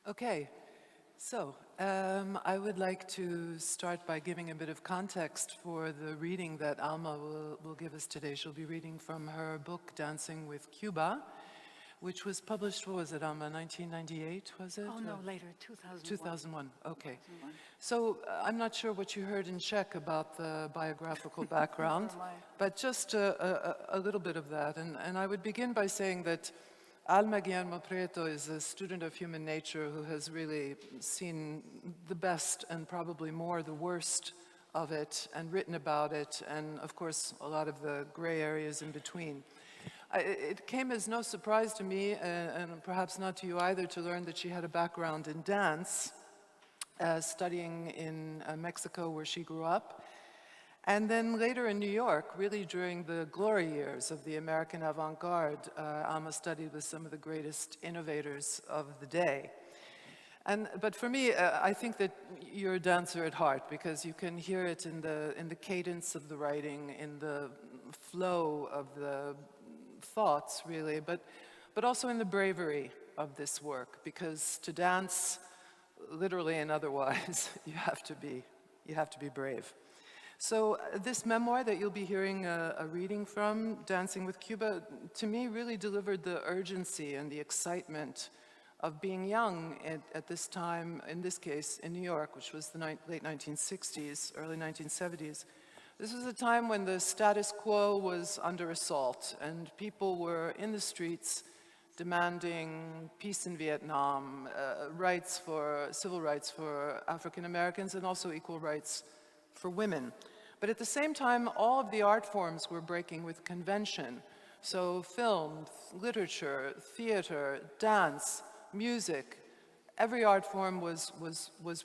Okay, so I would like to start by giving a bit of context for the reading that Alma will give us today. She'll be reading from her book, Dancing with Cuba, which was published, what was it, Alma, 1998, was it? Oh, no, later, 2001. 2001, okay. 2001. So I'm not sure what you heard in Czech about the biographical background, Never mind. but just a little bit of that. And I would begin by saying that Alma Guillermoprieto is a student of human nature who has really seen the best and probably more the worst of it and written about it, and of course a lot of the gray areas in between. It came as no surprise to me, and perhaps not to you either, to learn that she had a background in dance, studying in Mexico where she grew up, and then later in New York, really during the glory years of the American avant-garde. Alma studied with some of the greatest innovators of the day. But for me, I think that you're a dancer at heart, because you can hear it in the cadence of the writing, in the flow of the thoughts, really, but also in the bravery of this work, because to dance, literally and otherwise, you have to be brave. So this memoir that you'll be hearing a reading from, Dancing with Cuba, to me really delivered the urgency and the excitement of being young at this time, in this case in New York, which was the late 1960s, early 1970s. This was a time when the status quo was under assault and people were in the streets demanding peace in Vietnam, civil rights for African Americans, and also equal rights for women. But at the same time, all of the art forms were breaking with convention. So film, literature, theater, dance, music, every art form was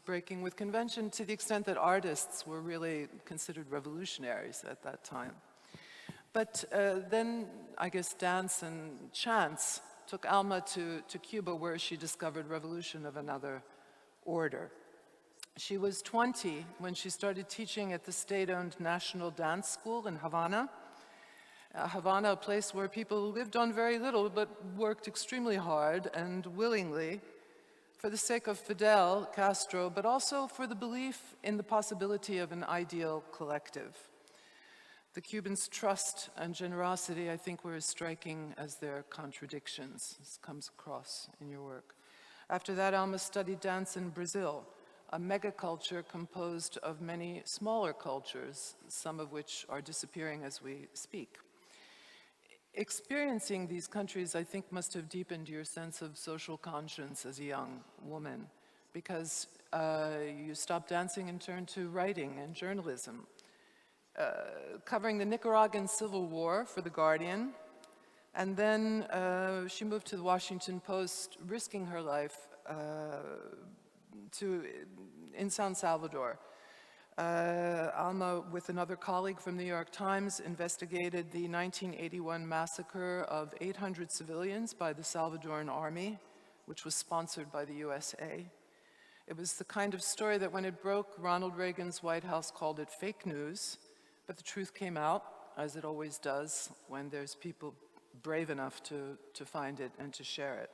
breaking with convention, to the extent that artists were really considered revolutionaries at that time. But then, I guess, dance and chance took Alma to Cuba, where she discovered revolution of another order. She was 20 when she started teaching at the state-owned National Dance School in Havana. Havana, a place where people lived on very little but worked extremely hard and willingly for the sake of Fidel Castro, but also for the belief in the possibility of an ideal collective. The Cubans' trust and generosity, I think, were as striking as their contradictions. This comes across in your work. After that, Alma studied dance in Brazil, a megaculture composed of many smaller cultures, some of which are disappearing as we speak. Experiencing these countries, I think, must have deepened your sense of social conscience as a young woman, because you stopped dancing and turned to writing and journalism. Covering the Nicaraguan Civil War for The Guardian, and then she moved to the Washington Post, risking her life in San Salvador. Alma, with another colleague from the New York Times, investigated the 1981 massacre of 800 civilians by the Salvadoran army, which was sponsored by the USA. It was the kind of story that when it broke, Ronald Reagan's White House called it fake news, but the truth came out, as it always does, when there's people brave enough to find it and to share it.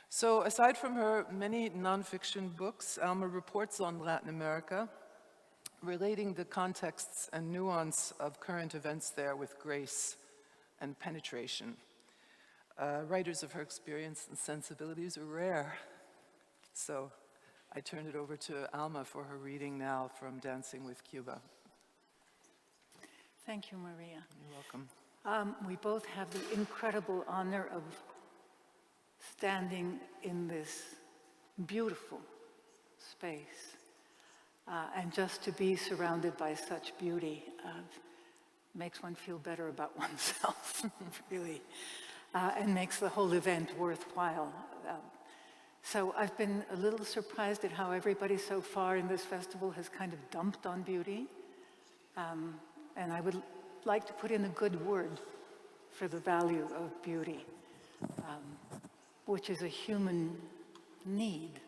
So aside from her many nonfiction books, Alma reports on Latin America, relating the contexts and nuance of current events there with grace and penetration. Writers of her experience and sensibilities are rare. So I turn it over to Alma for her reading now from Dancing with Cuba. Thank you, Maria. You're welcome. We both have the incredible honor of standing in this beautiful space. And just to be surrounded by such beauty makes one feel better about oneself, really, and makes the whole event worthwhile. So I've been a little surprised at how everybody so far in this festival has kind of dumped on beauty. And I would like to put in a good word for the value of beauty, which is a human need.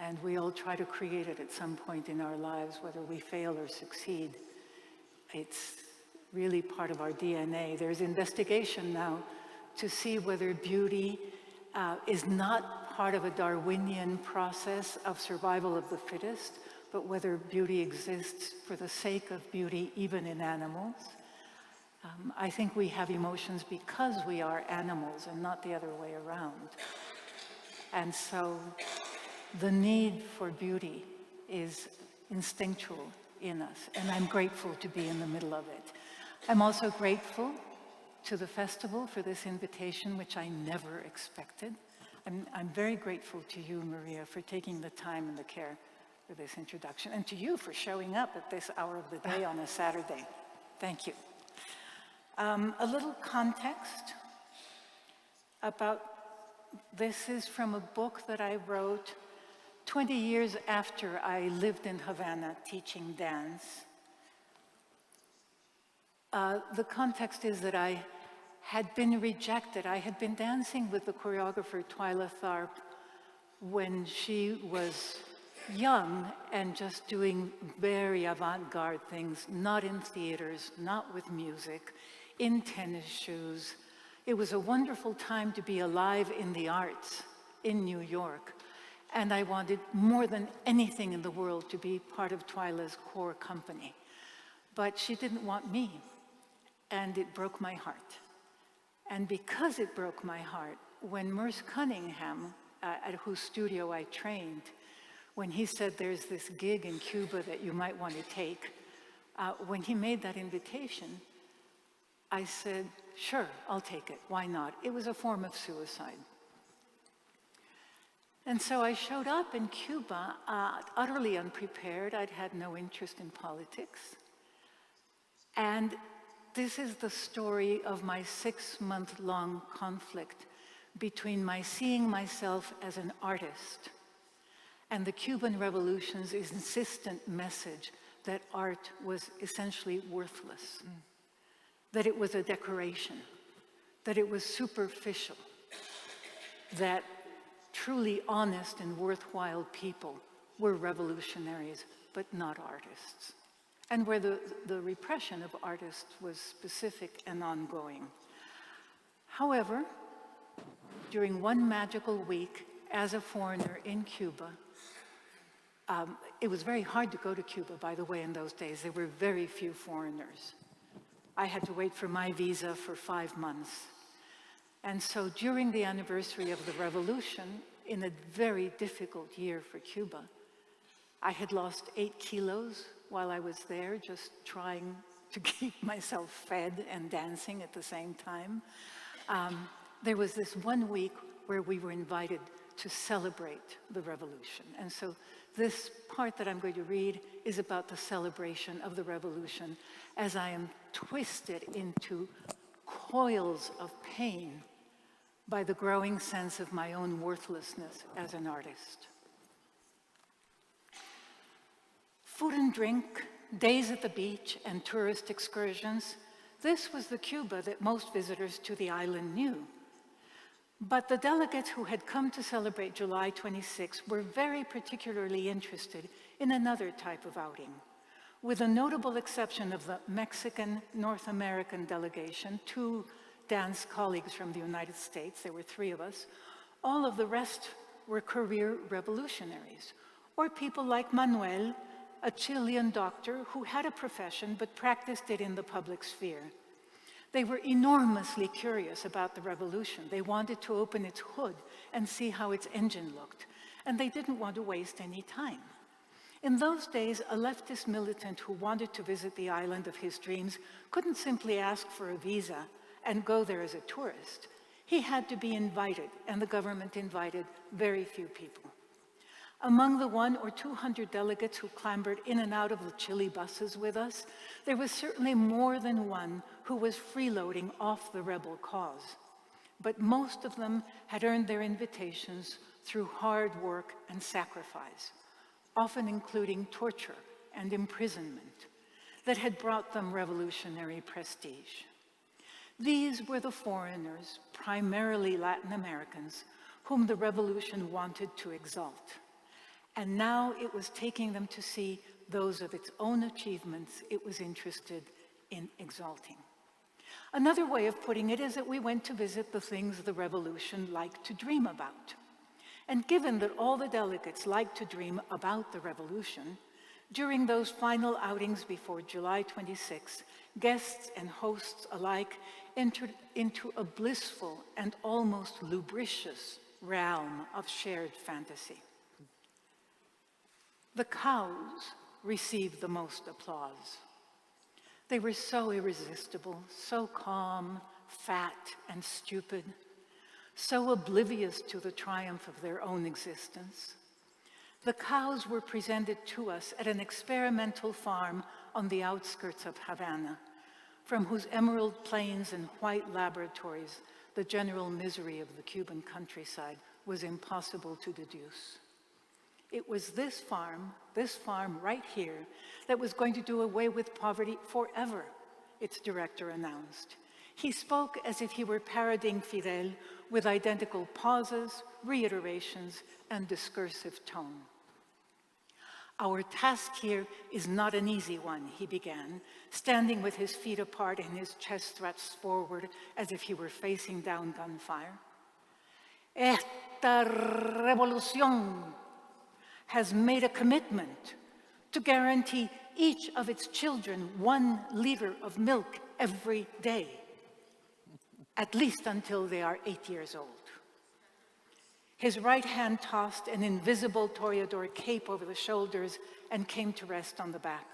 And we all try to create it at some point in our lives, whether we fail or succeed. It's really part of our DNA. There's investigation now to see whether beauty is not part of a Darwinian process of survival of the fittest, but whether beauty exists for the sake of beauty even in animals. I think we have emotions because we are animals and not the other way around. And so the need for beauty is instinctual in us, and I'm grateful to be in the middle of it. I'm also grateful to the festival for this invitation, which I never expected. I'm very grateful to you, Maria, for taking the time and the care for this introduction, and to you for showing up at this hour of the day on a Saturday. Thank you. A little context about this is from a book that I wrote 20 years after I lived in Havana teaching dance. The context is that I had been rejected. I had been dancing with the choreographer Twyla Tharp when she was young and just doing very avant-garde things, not in theaters, not with music, in tennis shoes. It was a wonderful time to be alive in the arts in New York. And I wanted more than anything in the world to be part of Twyla's core company. But she didn't want me, and it broke my heart. And because it broke my heart, when Merce Cunningham, at whose studio I trained, when he said there's this gig in Cuba that you might want to take, when he made that invitation, I said, sure, I'll take it, why not? It was a form of suicide. And so I showed up in Cuba, utterly unprepared. I'd had no interest in politics. And this is the story of my 6-month-long conflict between my seeing myself as an artist and the Cuban Revolution's insistent message that art was essentially worthless, that it was a decoration, that it was superficial, that truly honest and worthwhile people were revolutionaries, but not artists, and where the repression of artists was specific and ongoing. However, during one magical week as a foreigner in Cuba, it was very hard to go to Cuba, by the way, in those days. There were very few foreigners. I had to wait for my visa for 5 months. And so during the anniversary of the revolution, in a very difficult year for Cuba, I had lost 8 kilos while I was there, just trying to keep myself fed and dancing at the same time. There was this 1 week where we were invited to celebrate the revolution. And so this part that I'm going to read is about the celebration of the revolution as I am twisted into coils of pain by the growing sense of my own worthlessness as an artist. Food and drink, days at the beach, and tourist excursions, this was the Cuba that most visitors to the island knew. But the delegates who had come to celebrate July 26 were very particularly interested in another type of outing. With a notable exception of the Mexican North American delegation, 2 dance colleagues from the United States, there were 3 of us, all of the rest were career revolutionaries, or people like Manuel, a Chilean doctor who had a profession but practiced it in the public sphere. They were enormously curious about the revolution. They wanted to open its hood and see how its engine looked, and they didn't want to waste any time. In those days, a leftist militant who wanted to visit the island of his dreams couldn't simply ask for a visa and go there as a tourist. He had to be invited, and the government invited very few people. Among the 100 or 200 delegates who clambered in and out of the Chile buses with us, there was certainly more than one who was freeloading off the rebel cause. But most of them had earned their invitations through hard work and sacrifice, often including torture and imprisonment, that had brought them revolutionary prestige. These were the foreigners, primarily Latin Americans, whom the revolution wanted to exalt. And now it was taking them to see those of its own achievements it was interested in exalting. Another way of putting it is that we went to visit the things the revolution liked to dream about. And given that all the delegates liked to dream about the revolution, during those final outings before July 26, guests and hosts alike entered into a blissful and almost lubricious realm of shared fantasy. The cows received the most applause. They were so irresistible, so calm, fat, and stupid, so oblivious to the triumph of their own existence. The cows were presented to us at an experimental farm on the outskirts of Havana, from whose emerald plains and white laboratories the general misery of the Cuban countryside was impossible to deduce. It was this farm right here, that was going to do away with poverty forever, its director announced. He spoke as if he were parodying Fidel with identical pauses, reiterations, and discursive tone. Our task here is not an easy one, he began, standing with his feet apart and his chest thrust forward as if he were facing down gunfire. Esta revolución has made a commitment to guarantee each of its children 1 liter of milk every day, at least until they are 8 years old. His right hand tossed an invisible toreador cape over the shoulders and came to rest on the back.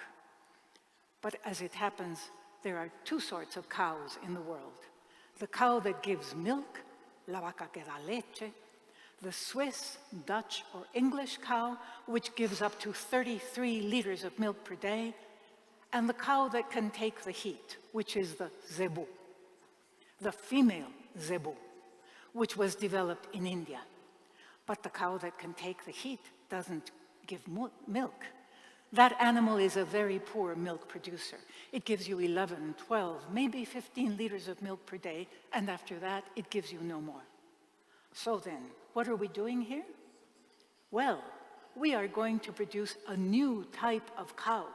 But as it happens, there are 2 sorts of cows in the world. The cow that gives milk, la vaca que da leche, the Swiss, Dutch, or English cow, which gives up to 33 liters of milk per day, and the cow that can take the heat, which is the zebu, the female zebu, which was developed in India. But the cow that can take the heat doesn't give milk. That animal is a very poor milk producer. It gives you 11, 12, maybe 15 liters of milk per day, and after that, it gives you no more. So then, what are we doing here? Well, we are going to produce a new type of cow.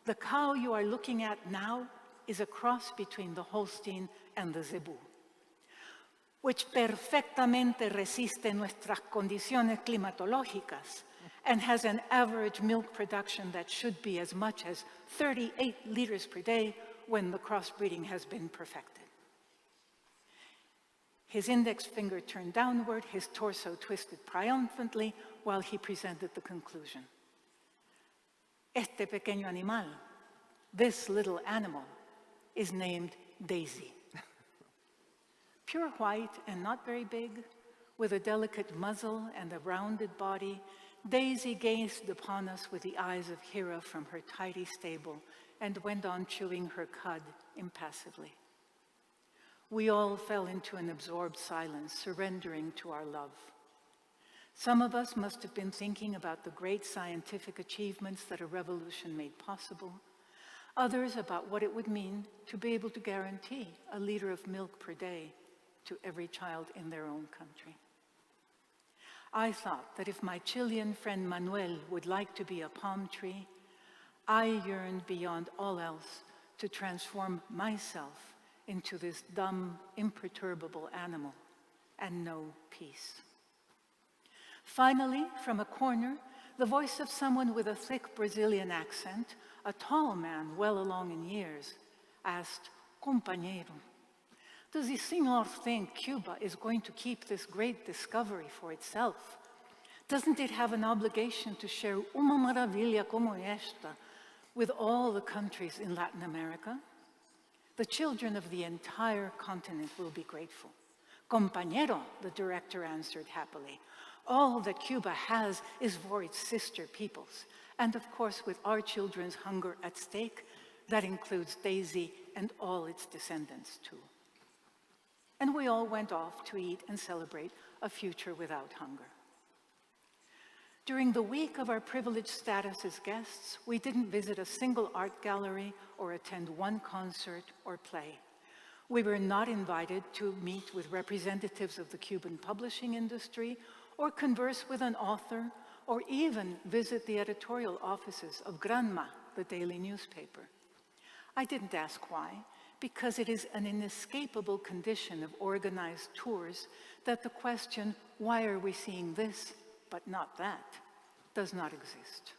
The cow you are looking at now is a cross between the Holstein and the Zebu, which perfectamente resiste nuestras condiciones climatológicas and has an average milk production that should be as much as 38 liters per day when the crossbreeding has been perfected. His index finger turned downward, his torso twisted triumphantly while he presented the conclusion. Este pequeño animal, this little animal, is named Daisy. Pure white and not very big, with a delicate muzzle and a rounded body, Daisy gazed upon us with the eyes of Hera from her tidy stable and went on chewing her cud impassively. We all fell into an absorbed silence, surrendering to our love. Some of us must have been thinking about the great scientific achievements that a revolution made possible, others about what it would mean to be able to guarantee a liter of milk per day to every child in their own country. I thought that if my Chilean friend Manuel would like to be a palm tree, I yearned beyond all else to transform myself into this dumb, imperturbable animal and know peace. Finally, from a corner, the voice of someone with a thick Brazilian accent, a tall man well along in years, asked, "Compañero, does the senor think Cuba is going to keep this great discovery for itself? Doesn't it have an obligation to share una maravilla como esta with all the countries in Latin America? The children of the entire continent will be grateful." "Compañero," the director answered happily, "all that Cuba has is for its sister peoples. And of course, with our children's hunger at stake, that includes Daisy and all its descendants too." And we all went off to eat and celebrate a future without hunger. During the week of our privileged status as guests, we didn't visit a single art gallery or attend one concert or play. We were not invited to meet with representatives of the Cuban publishing industry or converse with an author or even visit the editorial offices of Granma, the daily newspaper. I didn't ask why, because it is an inescapable condition of organized tours that the question, why are we seeing this but not that, does not exist.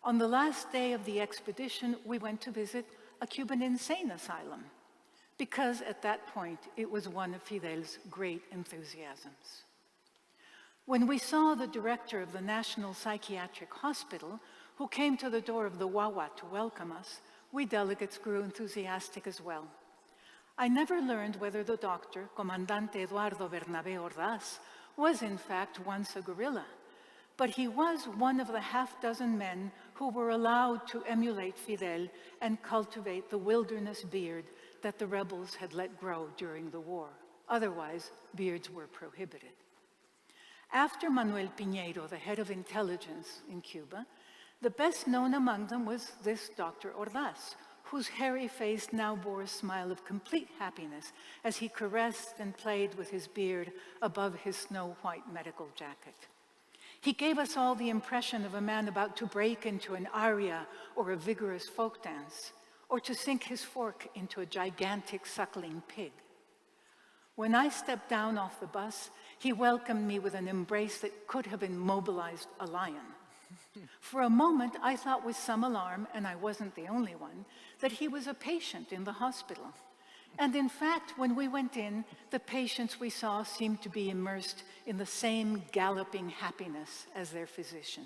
On the last day of the expedition, we went to visit a Cuban insane asylum, because at that point it was one of Fidel's great enthusiasms. When we saw the director of the National Psychiatric Hospital, who came to the door of the Wawa to welcome us, we delegates grew enthusiastic as well. I never learned whether the doctor, Comandante Eduardo Bernabé Ordaz, was in fact once a guerrilla, but he was one of the half-dozen men who were allowed to emulate Fidel and cultivate the wilderness beard that the rebels had let grow during the war. Otherwise, beards were prohibited. After Manuel Piñeiro, the head of intelligence in Cuba, the best known among them was this Dr. Ordaz, whose hairy face now bore a smile of complete happiness as he caressed and played with his beard above his snow-white medical jacket. He gave us all the impression of a man about to break into an aria or a vigorous folk dance, or to sink his fork into a gigantic suckling pig. When I stepped down off the bus, he welcomed me with an embrace that could have immobilized a lion. For a moment, I thought with some alarm, and I wasn't the only one, that he was a patient in the hospital. And in fact, when we went in, the patients we saw seemed to be immersed in the same galloping happiness as their physician.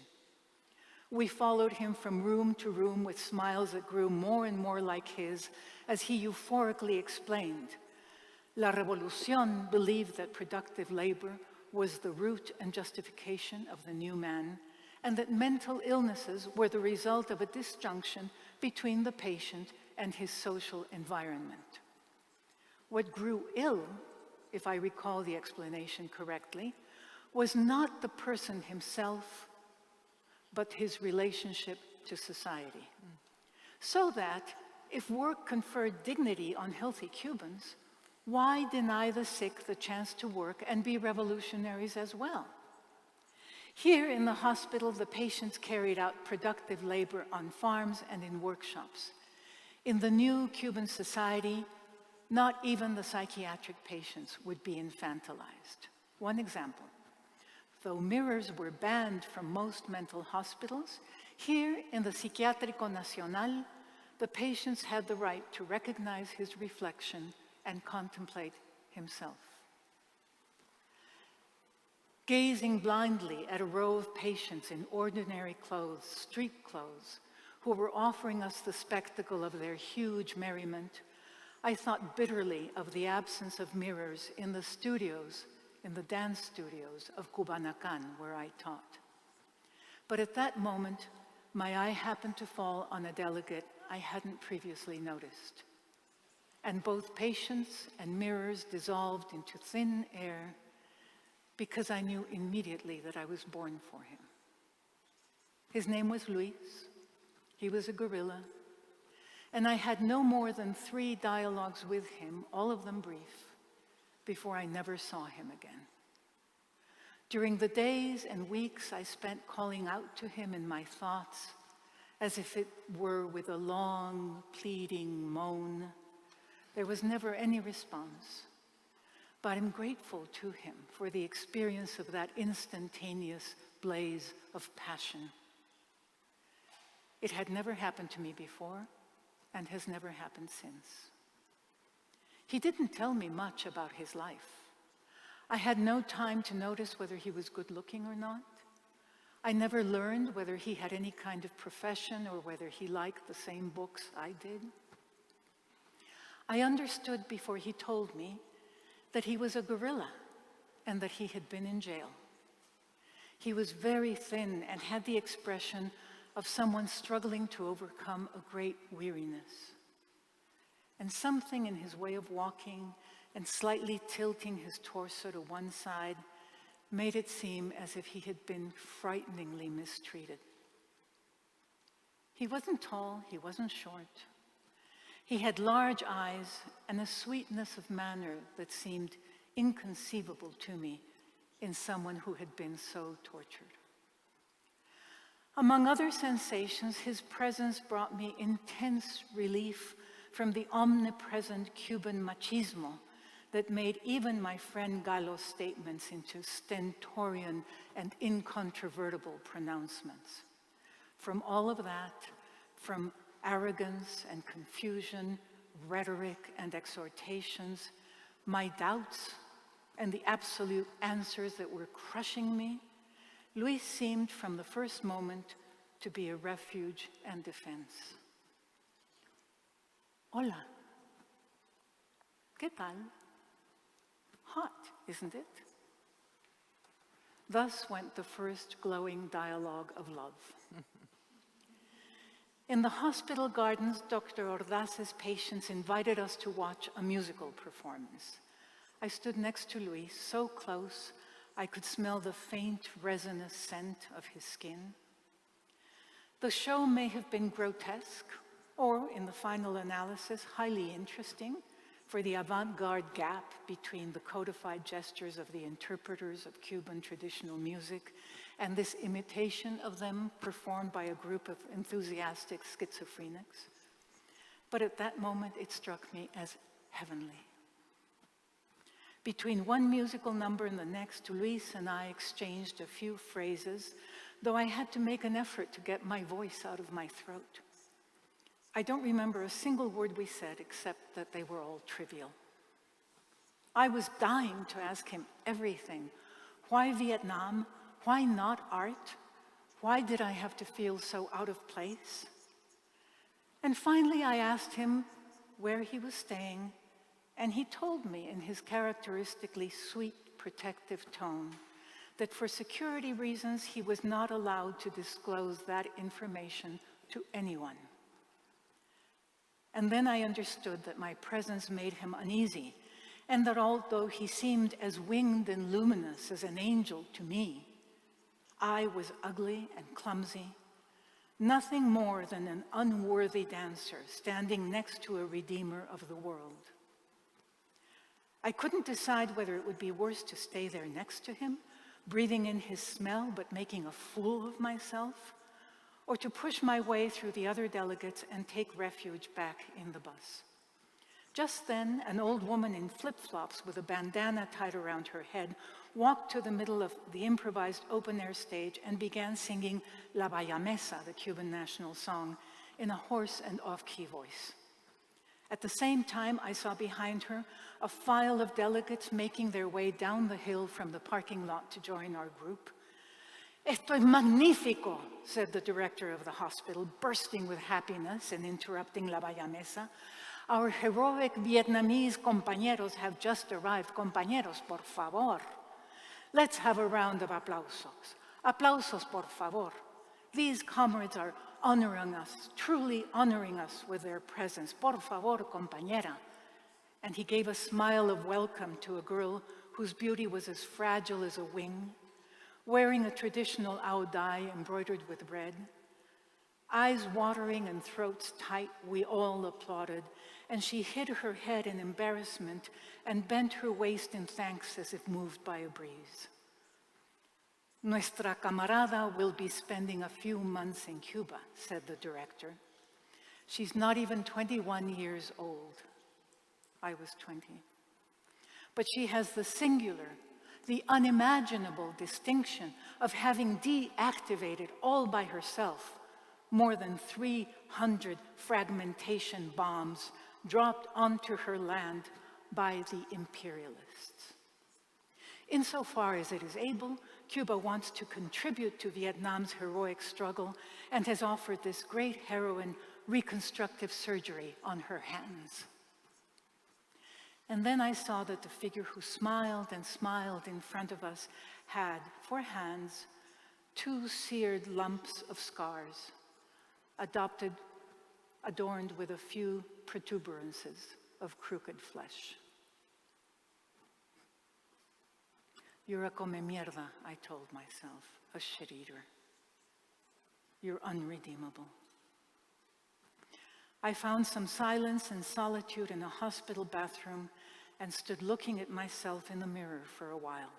We followed him from room to room with smiles that grew more and more like his as he euphorically explained. La Revolución believed that productive labor was the root and justification of the new man, and that mental illnesses were the result of a disjunction between the patient and his social environment. What grew ill, if I recall the explanation correctly, was not the person himself, but his relationship to society. So that, if work conferred dignity on healthy Cubans, why deny the sick the chance to work and be revolutionaries as well? Here in the hospital, the patients carried out productive labor on farms and in workshops. In the new Cuban society, not even the psychiatric patients would be infantilized. One example. Though mirrors were banned from most mental hospitals, here in the Psiquiátrico Nacional, the patients had the right to recognize his reflection and contemplate himself. Gazing blindly at a row of patients in ordinary clothes, street clothes, who were offering us the spectacle of their huge merriment, I thought bitterly of the absence of mirrors in the studios, in the dance studios of Cubanacan, where I taught. But at that moment, my eye happened to fall on a delegate I hadn't previously noticed. And both patients and mirrors dissolved into thin air, because I knew immediately that I was born for him. His name was Luis. He was a guerrilla. And I had no more than 3 dialogues with him, all of them brief, before I never saw him again. During the days and weeks I spent calling out to him in my thoughts, as if it were with a long, pleading moan, there was never any response. But I'm grateful to him for the experience of that instantaneous blaze of passion. It had never happened to me before and has never happened since. He didn't tell me much about his life. I had no time to notice whether he was good looking or not. I never learned whether he had any kind of profession or whether he liked the same books I did. I understood before he told me that he was a guerrilla and that he had been in jail. He was very thin and had the expression of someone struggling to overcome a great weariness. And something in his way of walking and slightly tilting his torso to one side made it seem as if he had been frighteningly mistreated. He wasn't tall, he wasn't short. He had large eyes and a sweetness of manner that seemed inconceivable to me in someone who had been so tortured. Among other sensations, his presence brought me intense relief from the omnipresent Cuban machismo that made even my friend Galo's statements into stentorian and incontrovertible pronouncements. From all of that, from arrogance and confusion, rhetoric and exhortations, my doubts and the absolute answers that were crushing me, Luis seemed from the first moment to be a refuge and defense. Hola. ¿Qué tal? Hot, isn't it? Thus went the first glowing dialogue of love. In the hospital gardens, Dr. Ordaz's patients invited us to watch a musical performance. I stood next to Luis, so close I could smell the faint resinous scent of his skin. The show may have been grotesque, or in the final analysis, highly interesting, for the avant-garde gap between the codified gestures of the interpreters of Cuban traditional music and this imitation of them performed by a group of enthusiastic schizophrenics. But at that moment, it struck me as heavenly. Between one musical number and the next, Luis and I exchanged a few phrases, though I had to make an effort to get my voice out of my throat. I don't remember a single word we said except that they were all trivial. I was dying to ask him everything. Why Vietnam? Why not art? Why did I have to feel so out of place? And finally I asked him where he was staying, and he told me in his characteristically sweet, protective tone that for security reasons he was not allowed to disclose that information to anyone. And then I understood that my presence made him uneasy, and that although he seemed as winged and luminous as an angel to me, I was ugly and clumsy, nothing more than an unworthy dancer standing next to a redeemer of the world. I couldn't decide whether it would be worse to stay there next to him, breathing in his smell but making a fool of myself, or to push my way through the other delegates and take refuge back in the bus. Just then, an old woman in flip-flops with a bandana tied around her head walked to the middle of the improvised open-air stage and began singing La Bayamesa, the Cuban national song, in a hoarse and off-key voice. At the same time, I saw behind her a file of delegates making their way down the hill from the parking lot to join our group. "Esto es magnífico," said the director of the hospital, bursting with happiness and interrupting La Bayamesa. "Our heroic Vietnamese compañeros have just arrived. Compañeros, por favor. Let's have a round of aplausos. Aplausos, por favor. These comrades are honoring us, truly honoring us with their presence. Por favor, compañera." And he gave a smile of welcome to a girl whose beauty was as fragile as a wing, wearing a traditional ao dai embroidered with red. Eyes watering and throats tight, we all applauded, and she hid her head in embarrassment and bent her waist in thanks as if moved by a breeze. "Nuestra camarada will be spending a few months in Cuba," said the director. "She's not even 21 years old." I was 20. "But she has the singular, the unimaginable distinction of having deactivated all by herself more than 300 fragmentation bombs dropped onto her land by the imperialists. Insofar as it is able, Cuba wants to contribute to Vietnam's heroic struggle and has offered this great heroine reconstructive surgery on her hands." And then I saw that the figure who smiled and smiled in front of us had, for hands, 2 seared lumps of scars, adorned with a few protuberances of crooked flesh. "You're a come mierda," I told myself, a shit-eater. "You're unredeemable." I found some silence and solitude in a hospital bathroom and stood looking at myself in the mirror for a while,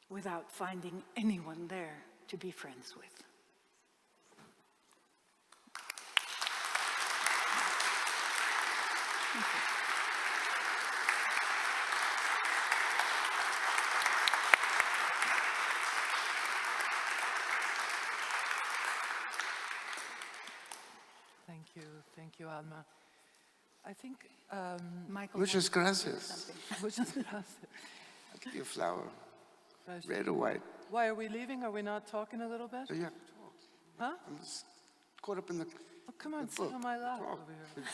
without finding anyone there to be friends with. Thank you, Alma. I think, Michael Muchas wanted to say gracias. something. muchas gracias. I'll give you a flower, Gracias. red or white. Why, are we leaving? Are we not talking a little bit? Oh, you have to talk. Huh? I'm just caught up in the Oh, come on, the sit book. on my lap Talk. over here.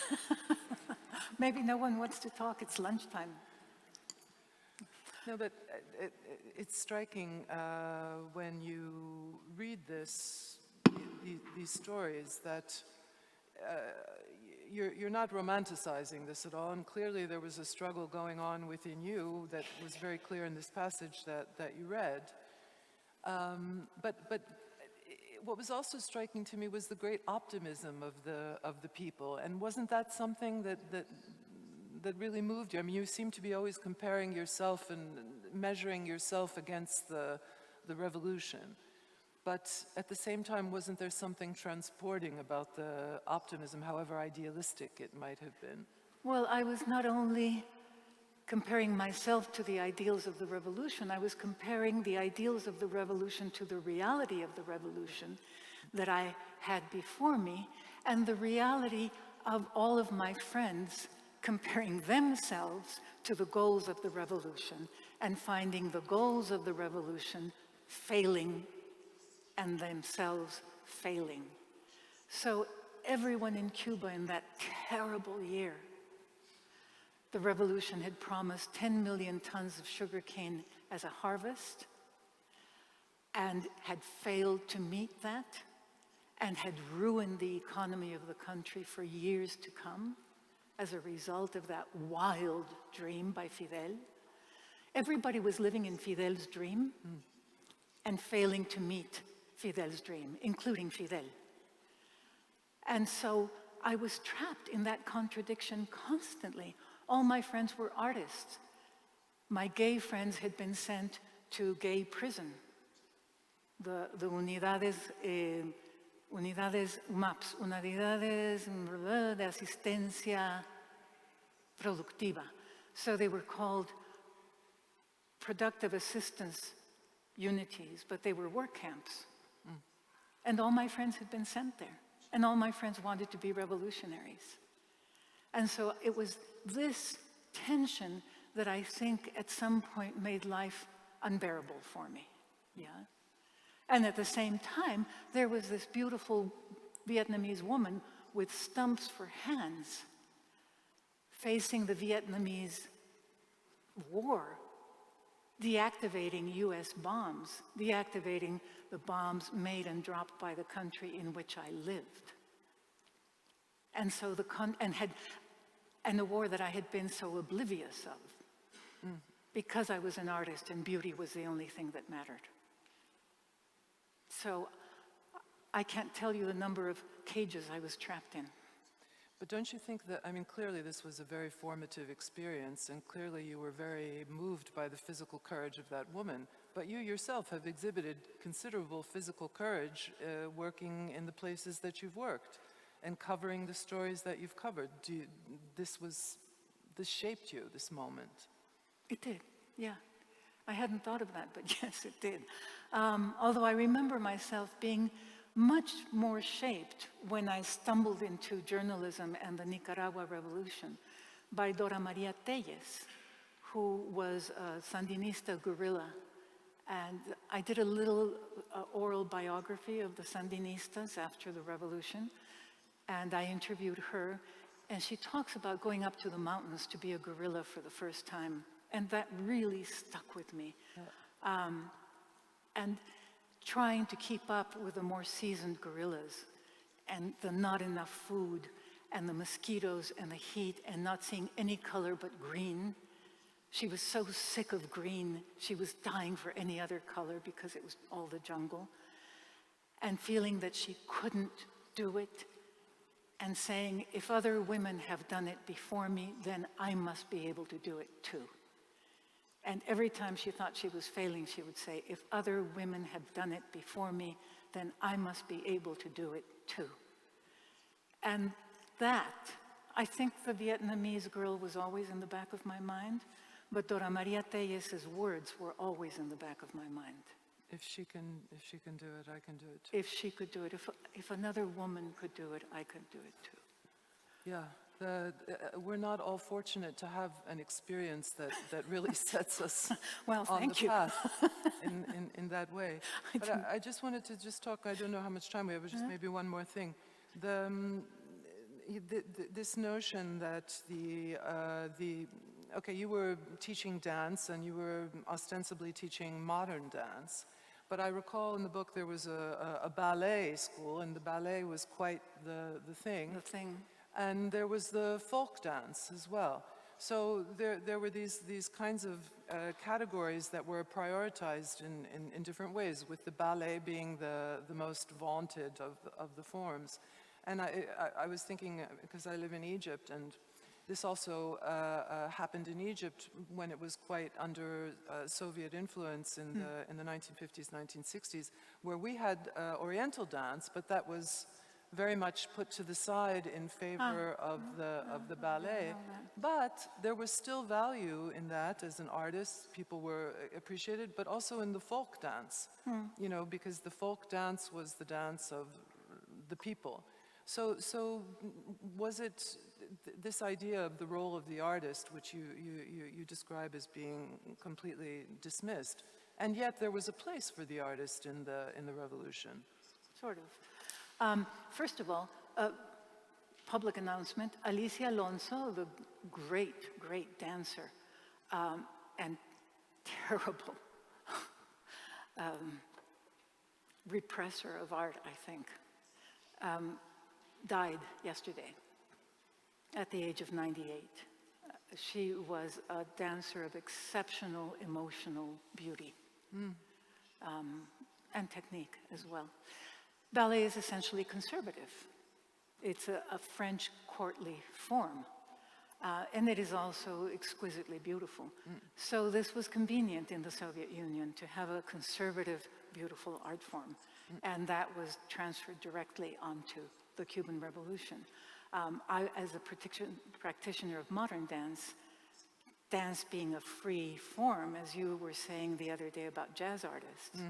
Maybe no one wants to talk, it's lunchtime. No, but it's striking when you read these stories that you're not romanticizing this at all, and clearly there was a struggle going on within you that was very clear in this passage that you read. But what was also striking to me was the great optimism of the people, and wasn't that something that really moved you? I mean, you seem to be always comparing yourself and measuring yourself against the revolution. But at the same time, wasn't there something transporting about the optimism, however idealistic it might have been? Well, I was not only comparing myself to the ideals of the revolution, I was comparing the ideals of the revolution to the reality of the revolution that I had before me, and the reality of all of my friends comparing themselves to the goals of the revolution and finding the goals of the revolution failing and themselves failing. So everyone in Cuba in that terrible year, the revolution had promised 10 million tons of sugarcane as a harvest and had failed to meet that and had ruined the economy of the country for years to come as a result of that wild dream by Fidel. Everybody was living in Fidel's dream and failing to meet Fidel's dream, including Fidel. And so I was trapped in that contradiction constantly. All my friends were artists. My gay friends had been sent to gay prison. The unidades MAPS, unidades de asistencia productiva. So they were called productive assistance unities, but they were work camps. And all my friends had been sent there. And all my friends wanted to be revolutionaries. And so it was this tension that I think at some point made life unbearable for me. Yeah. And at the same time, there was this beautiful Vietnamese woman with stumps for hands facing the Vietnamese war, deactivating US bombs, deactivating the bombs made and dropped by the country in which I lived. And so and a war that I had been so oblivious of because I was an artist and beauty was the only thing that mattered. So I can't tell you the number of cages I was trapped in. But don't you think that, I mean, clearly this was a very formative experience, and clearly you were very moved by the physical courage of that woman, but you yourself have exhibited considerable physical courage working in the places that you've worked and covering the stories that you've covered. This shaped you, this moment? It did, yeah. I hadn't thought of that, but yes, it did. Although I remember myself being much more shaped when I stumbled into journalism and the Nicaragua Revolution by Dora Maria Telles, who was a Sandinista guerrilla. And I did a little oral biography of the Sandinistas after the revolution, and I interviewed her, and she talks about going up to the mountains to be a guerrilla for the first time, and that really stuck with me. Yeah. And trying to keep up with the more seasoned guerrillas and the not enough food and the mosquitoes and the heat and not seeing any color but green. She was so sick of green, she was dying for any other color because it was all the jungle. And feeling that she couldn't do it and saying, if other women have done it before me, then I must be able to do it too. And every time she thought she was failing, she would say, if other women have done it before me, then I must be able to do it too. And that, I think the Vietnamese girl was always in the back of my mind, but Dora Maria Telles's words were always in the back of my mind. If she can do it, I can do it too. If she could do it, if another woman could do it, I could do it too. Yeah, we're not all fortunate to have an experience that really sets us Well, on thank the you. path in that way. But I just wanted to just talk, I don't know how much time we have, but just maybe one more thing. This notion that okay, you were teaching dance and you were ostensibly teaching modern dance, but I recall in the book there was a ballet school, and the ballet was quite the thing. The thing. And there was the folk dance as well. So there were these kinds of categories that were prioritized in different ways, with the ballet being the most vaunted of the forms. And I was thinking, because I live in Egypt, and this also happened in Egypt when it was quite under Soviet influence in the 1950s, 1960s, where we had Oriental dance, but that was very much put to the side in favor of the ballet. But there was still value in that as an artist. People were appreciated, but also in the folk dance, you know, because the folk dance was the dance of the people. So was it this idea of the role of the artist, which you describe as being completely dismissed, and yet there was a place for the artist in the revolution? Sort of. First of all, public announcement, Alicia Alonso, the great, great dancer, and terrible repressor of art, I think, died yesterday at the age of 98. She was a dancer of exceptional emotional beauty and technique as well. Ballet is essentially conservative. It's a French courtly form, and it is also exquisitely beautiful. So this was convenient in the Soviet Union to have a conservative, beautiful art form, and that was transferred directly onto the Cuban Revolution. I, as a practitioner of modern dance, dance being a free form, as you were saying the other day about jazz artists,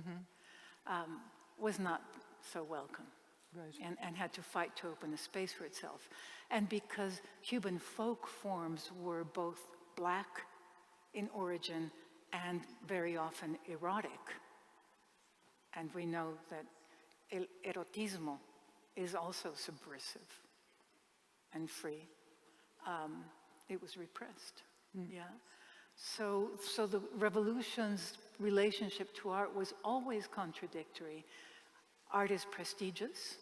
was not so welcome, Right. and had to fight to open a space for itself. And because Cuban folk forms were both black in origin and very often erotic, and we know that el erotismo is also subversive and free, it was repressed. Yeah. So the revolution's relationship to art was always contradictory. Art is prestigious,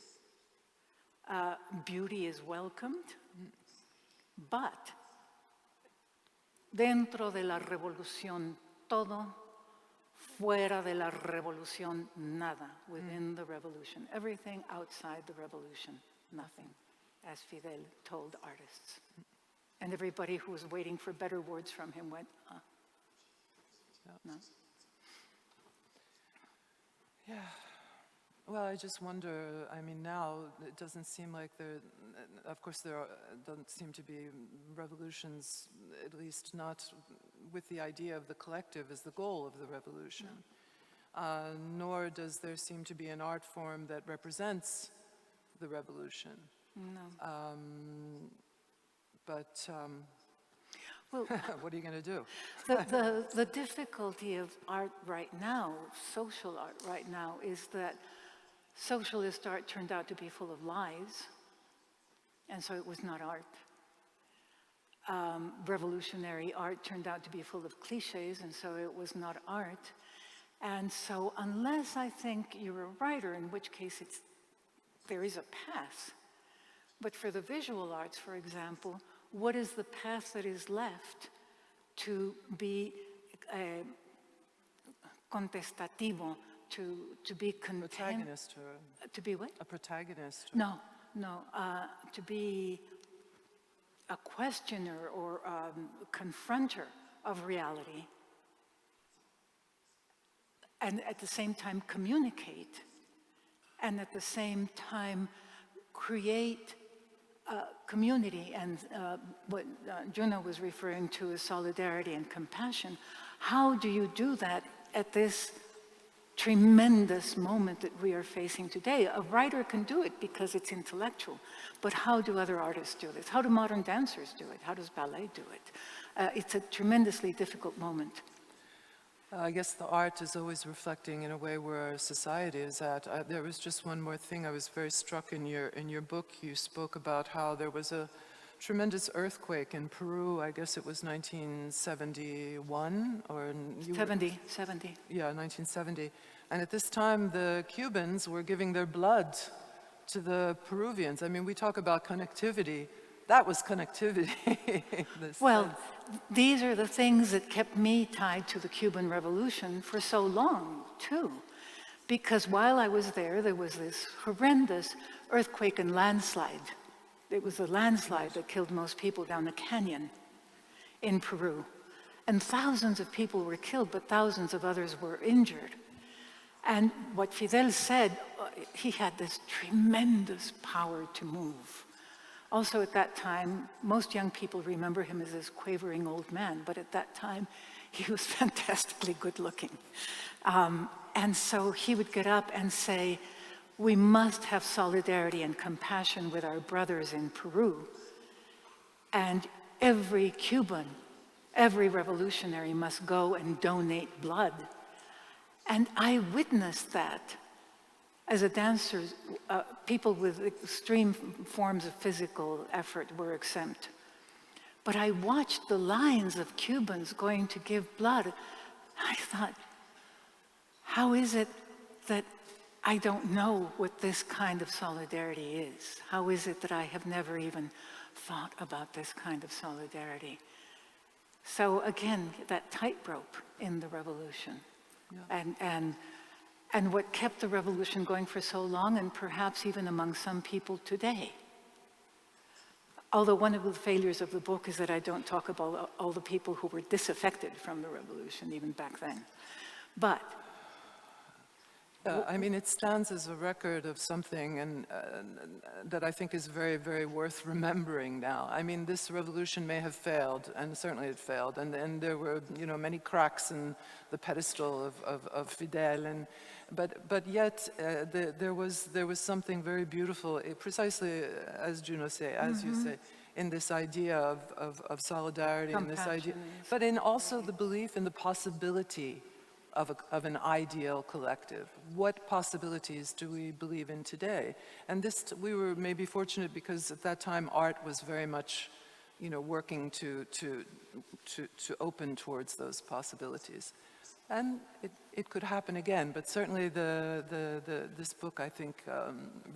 beauty is welcomed, but dentro de la revolución todo, fuera de la revolución nada, within the revolution. Everything outside the revolution, nothing, as Fidel told artists. And everybody who was waiting for better words from him went, no. Yeah. Well, I just wonder, I mean, now it doesn't seem like of course don't seem to be revolutions, at least not with the idea of the collective as the goal of the revolution. Nor does there seem to be an art form that represents the revolution. No. Well, what are you going to do? The difficulty of art right now, social art right now, is that socialist art turned out to be full of lies, and so it was not art. Revolutionary art turned out to be full of cliches, and so it was not art. And so unless I think you're a writer, in which case there is a path. But for the visual arts, for example, what is the path that is left to be contestativo, to be content? Protagonist. To be what? A protagonist. No, to be a questioner or confronter of reality, and at the same time communicate, and at the same time create community and what Juno was referring to as solidarity and compassion, how do you do that at this tremendous moment that we are facing today? A writer can do it because it's intellectual, but how do other artists do this? How do modern dancers do it? How does ballet do it? It's a tremendously difficult moment. I guess the art is always reflecting in a way where our society is at. There was just one more thing. I was very struck in your book. You spoke about how there was a tremendous earthquake in Peru. I guess it was 1971 or 70. Yeah, 1970. And at this time, the Cubans were giving their blood to the Peruvians. I mean, we talk about connectivity. That was connectivity. Well, these are the things that kept me tied to the Cuban Revolution for so long, too. Because while I was there was this horrendous earthquake and landslide. It was a landslide that killed most people down the canyon in Peru. And thousands of people were killed, but thousands of others were injured. And what Fidel said, he had this tremendous power to move. Also at that time, most young people remember him as this quavering old man, but at that time, he was fantastically good looking. And so he would get up and say, we must have solidarity and compassion with our brothers in Peru. And every Cuban, every revolutionary must go and donate blood. And I witnessed that. As a dancer, people with extreme forms of physical effort were exempt. But I watched the lines of Cubans going to give blood. I thought, how is it that I don't know what this kind of solidarity is? How is it that I have never even thought about this kind of solidarity? So again, that tightrope in the revolution. Yeah. And what kept the revolution going for so long, and perhaps even among some people today. Although one of the failures of the book is that I don't talk about all the people who were disaffected from the revolution, even back then. But I mean, it stands as a record of something that I think is very, very worth remembering now. I mean, this revolution may have failed, and certainly it failed, and there were, many cracks in the pedestal of Fidel, but yet there was something very beautiful, precisely as Juno say, as you say, in this idea of solidarity, and this idea, but in also the belief in the possibility of an ideal collective. What possibilities do we believe in today? And we were maybe fortunate because at that time art was very much, working to open towards those possibilities. And it could happen again, but certainly this book, I think,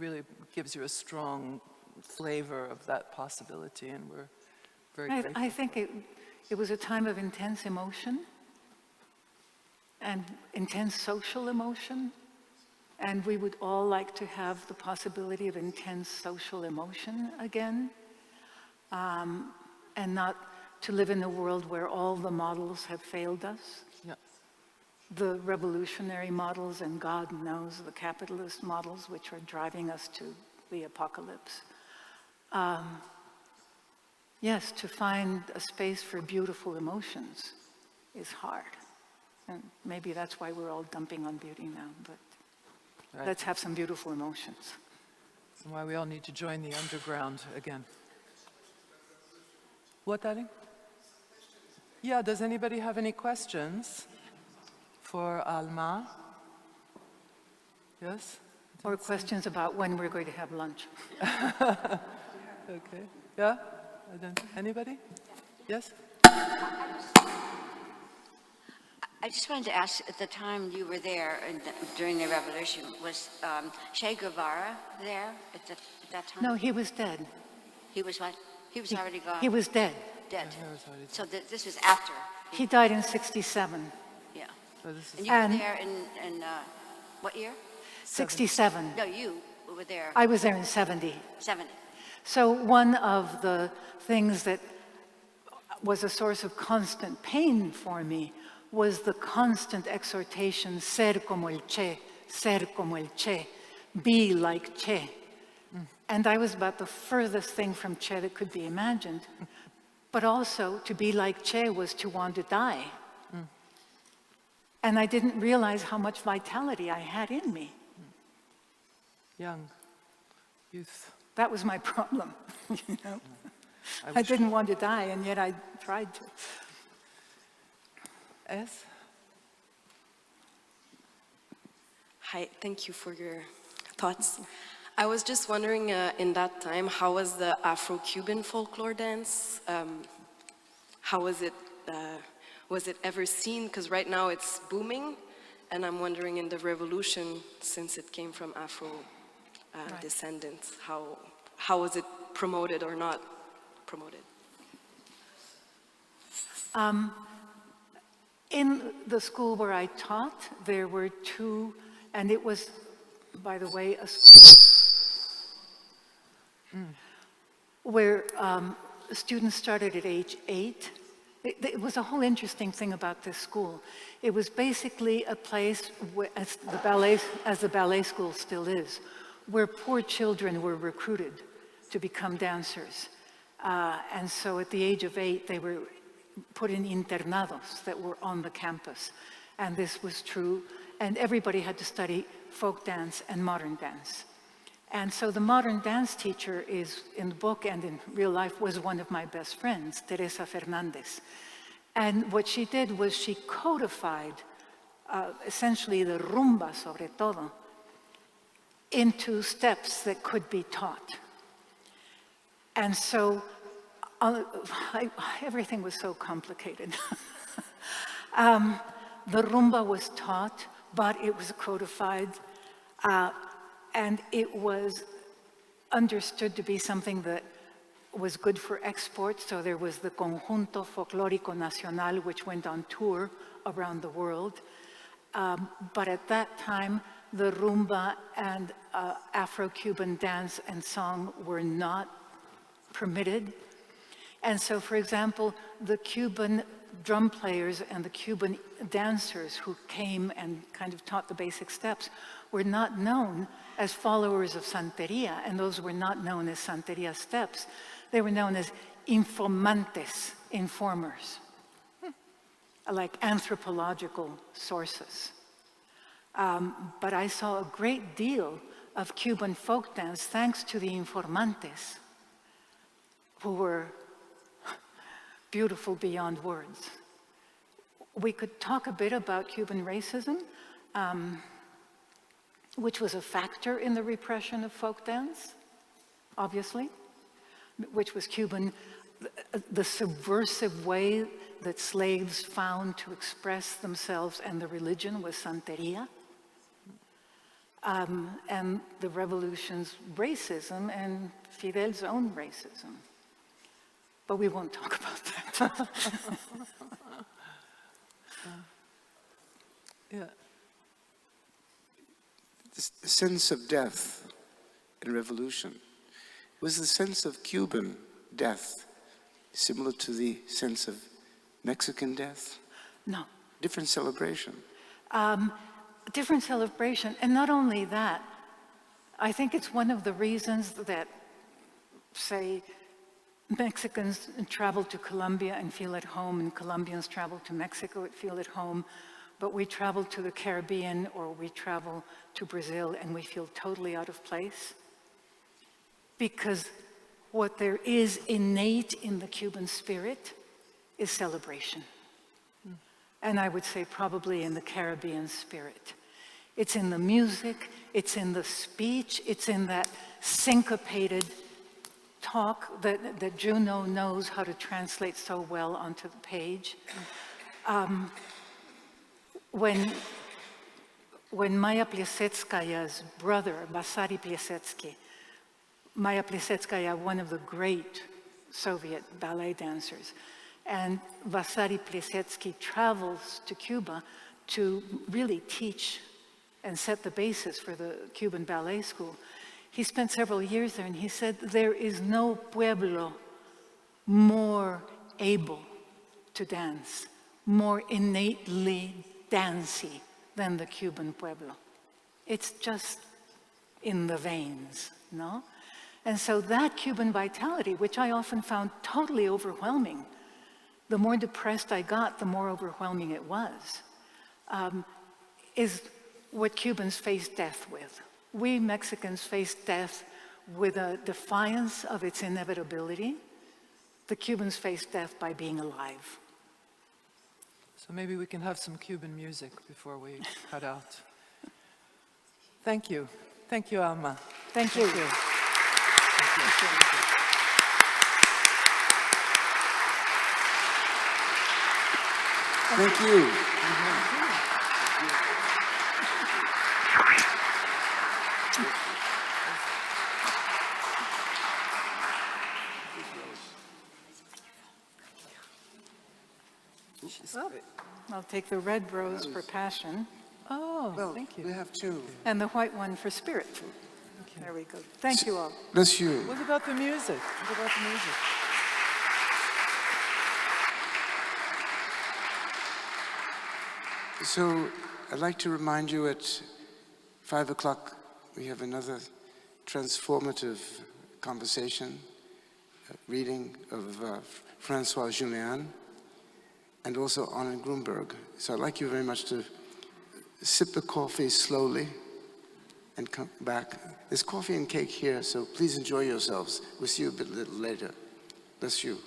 really gives you a strong flavor of that possibility, and we're very grateful. I think it was a time of intense emotion, and intense social emotion, and we would all like to have the possibility of intense social emotion again, and not to live in a world where all the models have failed us. Yeah. The revolutionary models, and God knows the capitalist models, which are driving us to the apocalypse. Yes, to find a space for beautiful emotions is hard. And maybe that's why we're all dumping on beauty now, but right. Let's have some beautiful emotions. And why we all need to join the underground again. What, darling? Yeah, does anybody have any questions for Alma? Yes? Or questions about when we're going to have lunch. Okay. Yeah? Anybody? Yes? I just wanted to ask, at the time you were there during the revolution, was Che Guevara there at that time? No, he was dead. He was what? He was already gone? He was dead. Dead. Yeah, so this was after? He died in '67. Yeah. So and you were there in what year? 67. No, you were there. I was there in 70. 70. So one of the things that was a source of constant pain for me was the constant exhortation, ser como el Che, be like Che. And I was about the furthest thing from Che that could be imagined. But also, to be like Che was to want to die. And I didn't realize how much vitality I had in me. Young, youth. That was my problem, you know. I wish- didn't want to die, and yet I tried to. Es? Hi, thank you for your thoughts. I was just wondering, in that time, how was the Afro-Cuban folklore dance? How was it? Was it ever seen? Because right now it's booming, and I'm wondering in the revolution, since it came from Afro descendants, how was it promoted or not promoted? In the school where I taught, there were two, and it was, by the way, a school where students started at age 8. It was a whole interesting thing about this school. It was basically a place, where, as the ballet school still is, where poor children were recruited to become dancers. And so at the age of 8, they were put in internados that were on the campus. And this was true. And everybody had to study folk dance and modern dance. And so the modern dance teacher is, in the book and in real life, was one of my best friends, Teresa Fernandez. And what she did was she codified essentially the rumba, sobre todo, into steps that could be taught. And so everything was so complicated. The rumba was taught, but it was codified, and it was understood to be something that was good for export. So there was the Conjunto Folclórico Nacional, which went on tour around the world. But at that time, the rumba and Afro-Cuban dance and song were not permitted. And so, for example, the Cuban drum players and the Cuban dancers who came and kind of taught the basic steps were not known as followers of Santeria, and those were not known as Santeria steps. They were known as informantes, informers, like anthropological sources. But I saw a great deal of Cuban folk dance thanks to the informantes, who were beautiful beyond words. We could talk a bit about Cuban racism, which was a factor in the repression of folk dance, obviously, which was Cuban, the subversive way that slaves found to express themselves and the religion was Santeria. And the revolution's racism and Fidel's own racism. But we won't talk about that. Yeah. The sense of death in revolution was the sense of Cuban death similar to the sense of Mexican death? No. Different celebration. Different celebration, and not only that, I think it's one of the reasons that, say, Mexicans travel to Colombia and feel at home, and Colombians travel to Mexico and feel at home, but we travel to the Caribbean or we travel to Brazil and we feel totally out of place. Because what there is innate in the Cuban spirit is celebration. And I would say probably in the Caribbean spirit. It's in the music, it's in the speech, it's in that syncopated talk that Juno knows how to translate so well onto the page. When Maya Plisetskaya's brother, Vasily Plisetski, Maya Plisetskaya, one of the great Soviet ballet dancers, and Vasily Plisetski travels to Cuba to really teach and set the basis for the Cuban ballet school. He spent several years there, and he said, there is no pueblo more able to dance, more innately dancey than the Cuban pueblo. It's just in the veins, no? And so that Cuban vitality, which I often found totally overwhelming, the more depressed I got, the more overwhelming it was, is what Cubans face death with. We Mexicans face death with a defiance of its inevitability. The Cubans face death by being alive. So maybe we can have some Cuban music before we cut out. Thank you. Thank you, Alma. Thank you. Thank you. Thank you. Well, I'll take the red rose for passion Oh, Well, thank you. we have two. and the white one for spirit. There we go. Thank you all. Bless you. What about the music? What about the music? So I'd like to remind you at 5 o'clock we have another transformative conversation, reading of Francois Julian and also Anna Grunberg. So I'd like you very much to sip the coffee slowly and come back. There's coffee and cake here, so please enjoy yourselves. We'll see you a bit little later. Bless you.